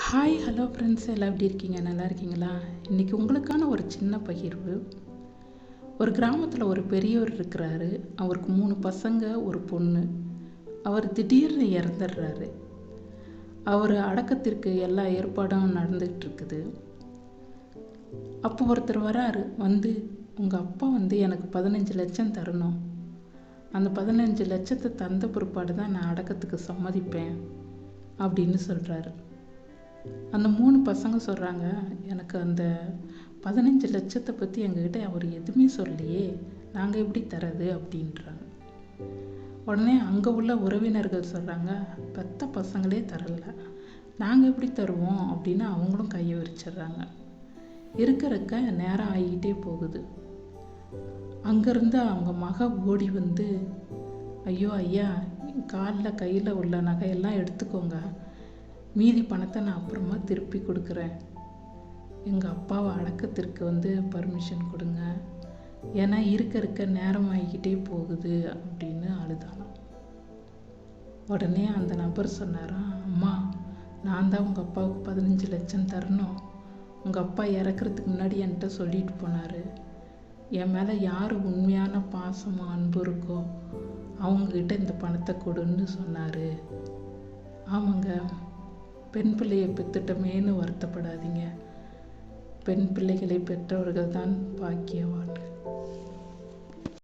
Hi hello friends, எல்லாம் எப்படி இருக்கீங்க? நல்லா இருக்கீங்களா? இன்றைக்கி உங்களுக்கான ஒரு சின்ன பகிர்வு. ஒரு கிராமத்தில் ஒரு பெரியவர் இருக்கிறாரு. அவருக்கு 3 பசங்க, ஒரு பொண்ணு. அவர் திடீர்னு இறந்துடுறாரு. அவர் அடக்கத்திற்கு எல்லா ஏற்பாடும் நடந்துகிட்டு இருக்குது. அப்போ ஒருத்தர் வராரு. உங்கள் அப்பா எனக்கு 15 லட்சம் தரணும். அந்த 15 லட்சத்தை தந்த பிற்பாடு தான் நான் அடக்கத்துக்கு சம்மதிப்பேன் அப்படின்னு சொல்கிறாரு. அந்த 3 பசங்க சொல்கிறாங்க, எனக்கு அந்த 15 லட்சத்தை பற்றி எங்ககிட்ட அவர் எதுவுமே சொல்லியே, நாங்கள் எப்படி தரது அப்படின்றாங்க. உடனே அங்கே உள்ள உறவினர்கள் சொல்கிறாங்க, பெத்த பசங்களே தரல, நாங்கள் எப்படி தருவோம் அப்படின்னு அவங்களும் கையை விரிச்சிடுறாங்க. இருக்கிறக்க நேரம் ஆகிக்கிட்டே போகுது. அங்கேருந்து அவங்க மக ஓடி வந்து, ஐயோ ஐயா, காலில் கையில் உள்ள நகையெல்லாம் எடுத்துக்கோங்க, மீதி பணத்தை நான் அப்புறமா திருப்பி கொடுக்குறேன். எங்கள் அப்பாவை அடக்கத்திற்கு பர்மிஷன் கொடுங்க, ஏன்னா இருக்க நேரம் ஆகிக்கிட்டே போகுது அப்படின்னு அழுதானாம். உடனே அந்த நபர் சொன்னாராம், அம்மா, நான் தான் உங்கள் அப்பாவுக்கு 15 லட்சம் தரணும். உங்கள் அப்பா இறக்குறதுக்கு முன்னாடி என்கிட்ட சொல்லிட்டு போனார், என் மேலே யார் உண்மையான பாசமும் அன்பு இருக்கோ அவங்கக்கிட்ட இந்த பணத்தை கொடுன்னு சொன்னார். ஆமாங்க, பெண் பிள்ளையை பெற்றுட்டமேன்னு வருத்தப்படாதீங்க. பெண் பிள்ளைகளை பெற்றவர்கள் தான் பாக்கியவான்கள்.